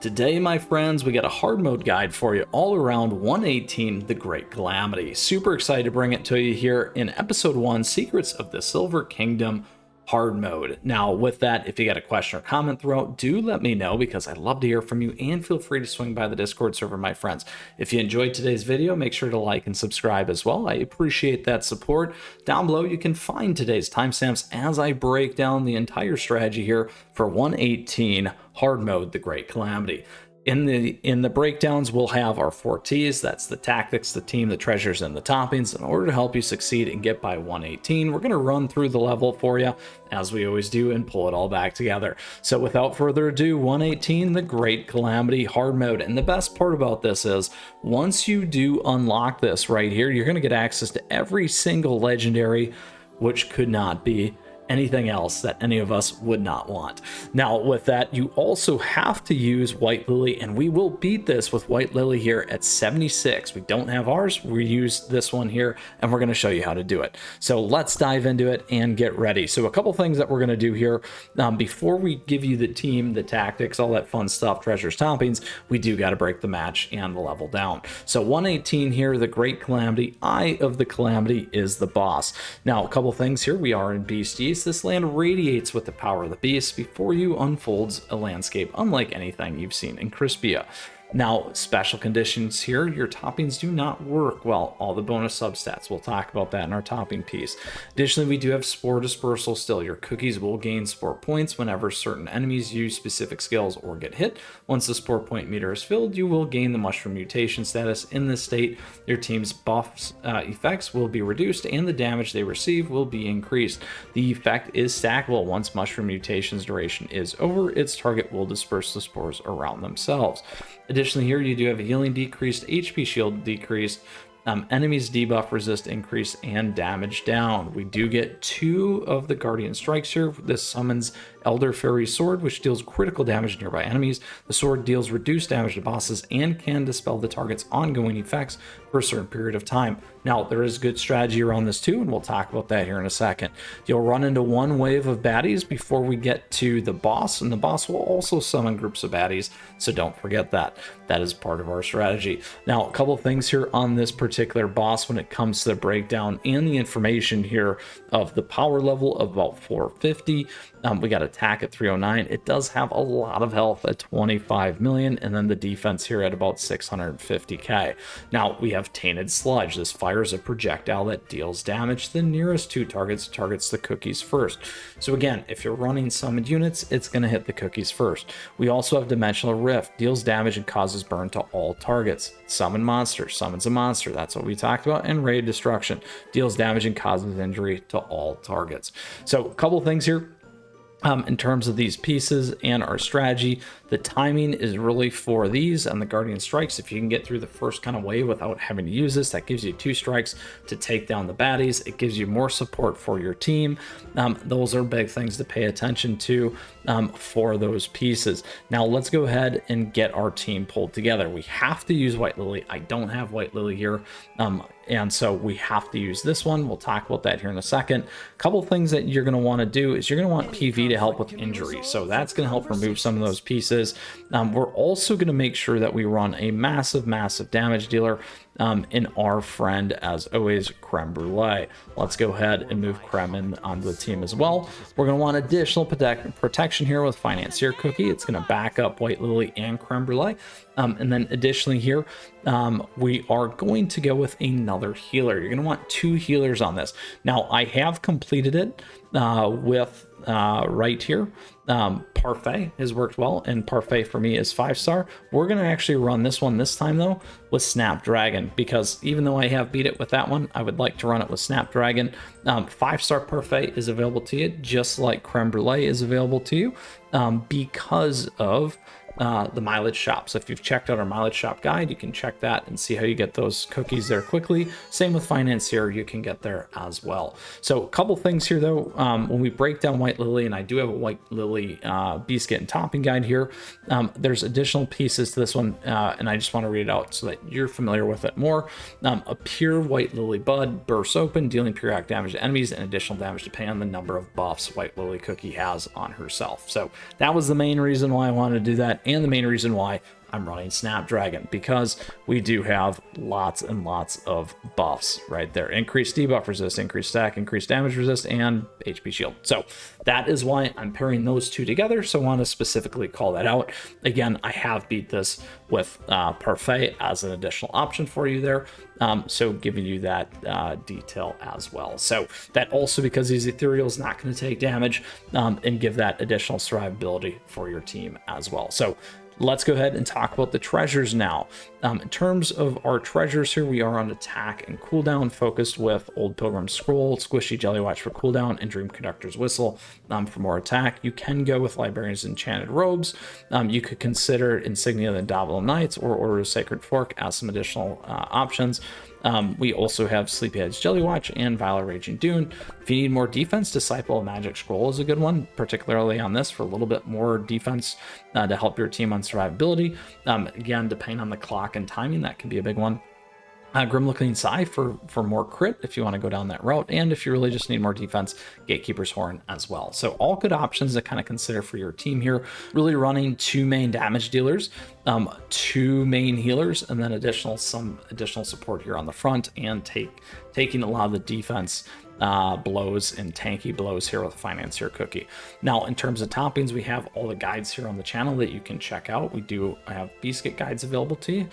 Today, my friends, we got a hard mode guide for you all around 118 The Great Calamity. Super excited to bring it to you here in episode 1, Secrets of the Silver Kingdom hard mode. Now, with that, if you got a question or comment throughout, do let me know because I'd love to hear from you, and feel free to swing by the Discord server, my friends. If you enjoyed today's video, make sure to like and subscribe as well. I appreciate that support. Down below, you can find today's timestamps as I break down the entire strategy here for 118 hard mode, The Great Calamity. In the breakdowns, we'll have our 4 T's. That's the tactics, the team, the treasures, and the toppings. In order to help you succeed and get by 118, we're going to run through the level for you, as we always do, and pull it all back together. So without further ado, 118, The Great Calamity hard mode. And the best part about this is, once you do unlock this right here, you're going to get access to every single legendary, which could not be anything else that any of us would not want. Now, with that, you also have to use White Lily, and we will beat this with White Lily here at 76. We don't have ours, we use this one here, and we're going to show you how to do it. So let's dive into it and get ready. So a couple things that we're going to do here, before we give you the team, the tactics, all that fun stuff, treasures, toppings, we do got to break the match and the level down. So 118 here, The Great Calamity, Eye of the Calamity is the boss. Now, a couple things here, we are in Beast Yeast. This land radiates with the power of the beast. Before you unfolds a landscape unlike anything you've seen in Crispia. Now, special conditions here, your toppings do not work well. All the bonus substats, we'll talk about that in our topping piece. Additionally, we do have spore dispersal still. Your cookies will gain spore points whenever certain enemies use specific skills or get hit. Once the spore point meter is filled, you will gain the mushroom mutation status. In this state, your team's buffs effects will be reduced and the damage they receive will be increased. The effect is stackable. Once mushroom mutation's duration is over, its target will disperse the spores around themselves. Additionally, here you do have a healing decreased, HP shield decreased, enemies debuff resist increase, and damage down. We do get 2 of the guardian strikes here. This summons Elder Fairy Sword, which deals critical damage to nearby enemies. The sword deals reduced damage to bosses and can dispel the target's ongoing effects for a certain period of time. Now, there is good strategy around this too, and we'll talk about that here in a second. You'll run into one wave of baddies before we get to the boss, and the boss will also summon groups of baddies, so don't forget that. That is part of our strategy. Now, a couple of things here on this particular boss when it comes to the breakdown and the information here of the power level of about 450. We got attack at 309. It does have a lot of health at 25 million, and then the defense here at about 650k. Now, we have Tainted Sludge. This fires a projectile that deals damage to the nearest 2 targets, targets the cookies first. So again, if you're running summoned units, it's going to hit the cookies first. We also have Dimensional Rift. Deals damage and causes burn to all targets. Summon monster. Summons a monster. That's what we talked about. And Raid Destruction. Deals damage and causes injury to all targets. So a couple things here. In terms of these pieces and our strategy, the timing is really for these and the Guardian Strikes. If you can get through the first kind of wave without having to use this, that gives you 2 strikes to take down the baddies. It gives you more support for your team. Those are big things to pay attention to for those pieces. Now let's go ahead and get our team pulled together. We have to use White Lily. I don't have White Lily here. And so we have to use this one. We'll talk about that here in a second. A couple things that you're going to want to do is you're going to want PV to help with injury. So that's going to help remove some of those pieces. We're also going to make sure that we run a massive damage dealer in our friend, as always, Creme Brûlée. Let's go ahead and move Creme in onto the team as well. We're going to want additional protection here with Financier Cookie. It's going to back up White Lily and Creme Brûlée. And then additionally here, we are going to go with another healer. You're going to want 2 healers on this. Now, I have completed it with right here. Parfait has worked well, and Parfait for me is 5-star. We're going to actually run this one this time though with Snapdragon, because even though I have beat it with that one, I would like to run it with Snapdragon. 5-star Parfait is available to you just like Creme Brûlée is available to you because of the mileage shop. So if you've checked out our mileage shop guide, you can check that and see how you get those cookies there quickly. Same with Financier, you can get there as well. So a couple things here though, when we break down White Lily, and I do have a White Lily Beast Kit and topping guide here, there's additional pieces to this one, and I just want to read it out so that you're familiar with it more. A pure White Lily bud bursts open, dealing periodic damage to enemies and additional damage depending on the number of buffs White Lily Cookie has on herself. So that was the main reason why I wanted to do that. and the main reason why I'm running Snapdragon, because we do have lots and lots of buffs right there. Increased debuff resist, increased stack, increased damage resist, and HP shield. So that is why I'm pairing those two together. So I want to specifically call that out. Again, I have beat this with Parfait as an additional option for you there. So giving you that detail as well. So that also, because he's ethereal, is not going to take damage and give that additional survivability for your team as well. So let's go ahead and talk about the treasures now. In terms of our treasures here, we are on attack and cooldown, focused with Old Pilgrim Scroll, Squishy Jelly Watch for cooldown, and Dream Conductor's Whistle for more attack. You can go with Librarian's Enchanted Robes. You could consider Insignia of the Dazzle Knights or Order of Sacred Fork as some additional options. We also have Sleepyhead's Jelly Watch and Valor Raging Dune. If you need more defense, Disciple of Magic Scroll is a good one, particularly on this for a little bit more defense to help your team on survivability. Again, depending on the clock and timing, that can be a big one. Grimlooking Sai for more crit if you want to go down that route, and if you really just need more defense, Gatekeeper's Horn as well. So all good options to kind of consider for your team here. Really running 2 main damage dealers, 2 main healers, and then some additional support here on the front, and taking a lot of the defense blows and tanky blows here with Financier Cookie. Now, in terms of toppings, we have all the guides here on the channel that you can check out. We do have Biscuit guides available to you.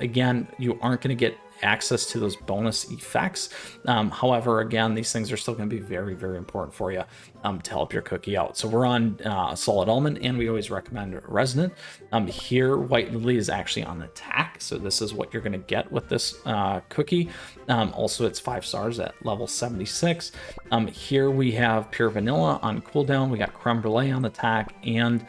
Again, you aren't going to get access to those bonus effects. However, again, these things are still going to be very, very important for you to help your cookie out. So we're on Solid Almond, and we always recommend Resonant. Here, White Lily is actually on attack, so this is what you're going to get with this cookie. Also, it's 5 stars at level 76. Here we have Pure Vanilla on cooldown. We got Creme Brûlée on attack, and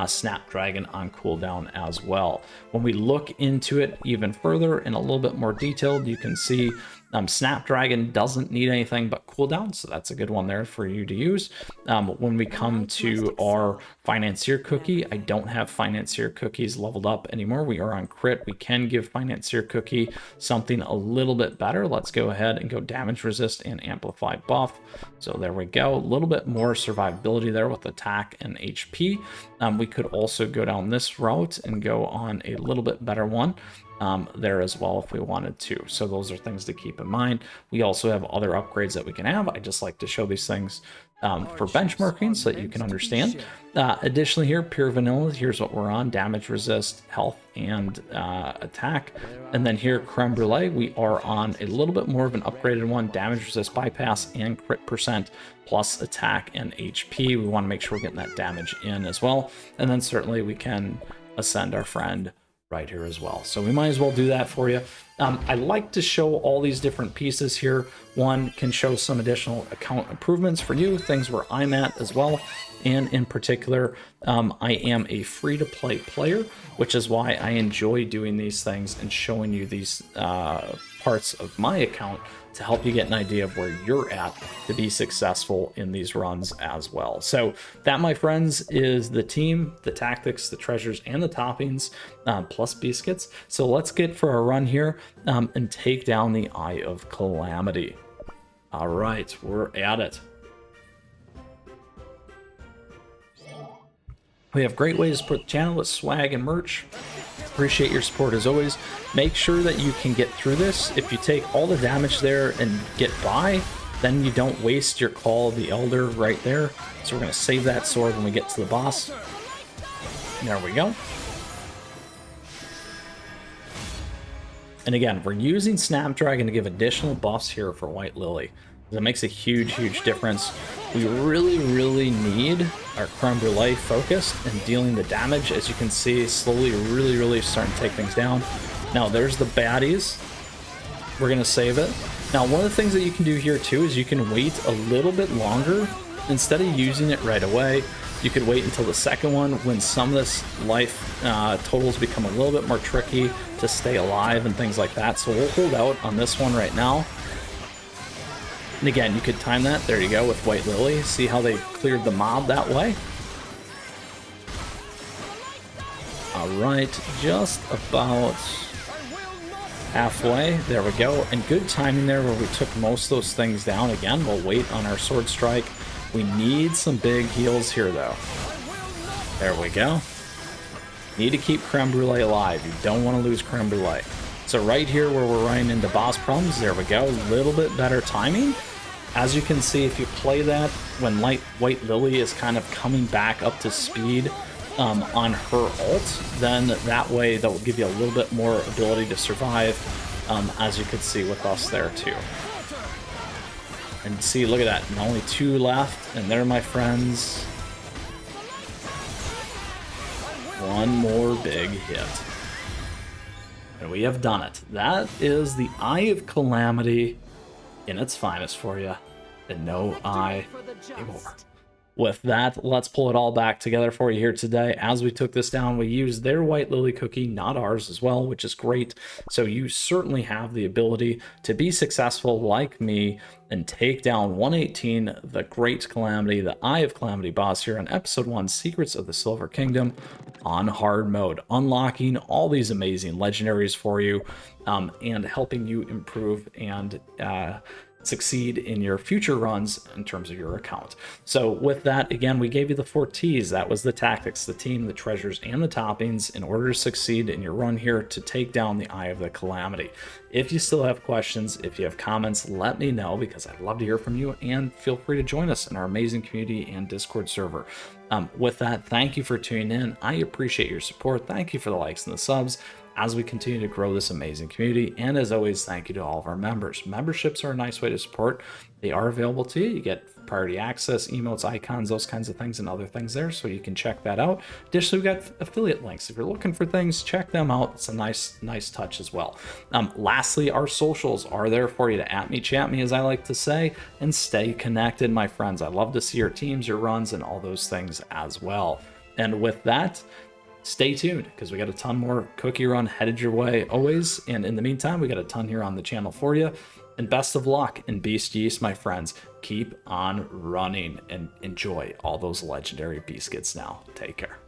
Snapdragon on cooldown as well. When we look into it even further in a little bit more detailed, you can see Snapdragon doesn't need anything but cooldown, so that's a good one there for you to use. When we come to our Financier Cookie, I don't have Financier Cookies leveled up anymore. We are on crit. We can give Financier Cookie something a little bit better. Let's go ahead and go damage resist and amplify buff. So there we go. A little bit more survivability there with attack and HP. We could also go down this route and go on a little bit better one there as well if we wanted to. So those are things to keep in mind. We also have other upgrades that we can have. I just like to show these things for benchmarking so that you can understand. Additionally here, Pure Vanilla, here's what we're on: damage resist, health, and attack. And then here, Creme Brûlée, we are on a little bit more of an upgraded one: damage resist, bypass, and crit percent, plus attack and HP. We want to make sure we're getting that damage in as well. And then certainly we can ascend our friend right here as well. So we might as well do that for you. I like to show all these different pieces here. One can show some additional account improvements for you, things where I'm at as well. And in particular, I am a free-to-play player, which is why I enjoy doing these things and showing you these parts of my account to help you get an idea of where you're at to be successful in these runs as well. So that, my friends, is the team, the tactics, the treasures, and the toppings, plus biscuits. So let's get for a run here and take down the Eye of Calamity. All right, we're at it. We have great ways to support the channel with swag and merch. Appreciate your support as always. Make sure that you can get through this. If you take all the damage there and get by, then you don't waste your Call of the Elder right there. So we're going to save that sword when we get to the boss. There we go. And again, we're using Snapdragon to give additional buffs here for White Lily. That makes a huge, huge difference. We really, really need our Creme Brûlée focused and dealing the damage. As you can see, slowly, really starting to take things down. Now, there's the baddies. We're going to save it. Now, one of the things that you can do here, too, is you can wait a little bit longer. Instead of using it right away, you could wait until the second one when some of this life totals become a little bit more tricky to stay alive and things like that. So we'll hold out on this one right now. And again, you could time that. There you go with White Lily. See how they cleared the mob that way? All right, just about halfway. There we go. And good timing there where we took most of those things down. Again, we'll wait on our sword strike. We need some big heals here, though. There we go. Need to keep Creme Brûlée alive. You don't want to lose Creme Brûlée. So right here where we're running into boss problems, there we go. A little bit better timing. As you can see, if you play that when White Lily is kind of coming back up to speed on her ult, then that way that will give you a little bit more ability to survive, as you could see with us there too. And see, look at that, and only 2 left, and there, my friends. One more big hit. And we have done it. That is the Eye of Calamity in its finest for you. And no eye anymore. With that, let's pull it all back together for you here today. As we took this down, we used their White Lily cookie, not ours as well, which is great. So you certainly have the ability to be successful like me and take down 118, the Great Calamity, the Eye of Calamity boss here on episode 1, Secrets of the Silver Kingdom on hard mode, unlocking all these amazing legendaries for you and helping you improve and succeed in your future runs in terms of your account. So with that, again, we gave you the 4 T's. That was the tactics, the team, the treasures, and the toppings in order to succeed in your run here to take down the Eye of the Calamity. If you still have questions, if you have comments, let me know, because I'd love to hear from you, and feel free to join us in our amazing community and Discord server. With that, thank you for tuning in. I appreciate your support. Thank you for the likes and the subs as we continue to grow this amazing community. And as always, thank you to all of our members. Memberships are a nice way to support. They are available to you. You get priority access, emotes, icons, those kinds of things, and other things there, so you can check that out. Additionally, we've got affiliate links. If you're looking for things, check them out. It's a nice touch as well. Lastly, our socials are there for you to at me, chat me, as I like to say, and stay connected, my friends. I love to see your teams, your runs, and all those things as well. And with that, stay tuned, because we got a ton more CookieRun headed your way always. And in the meantime, we got a ton here on the channel for you. And best of luck in Beast Yeast, my friends. Keep on running and enjoy all those legendary biscuits now. Take care.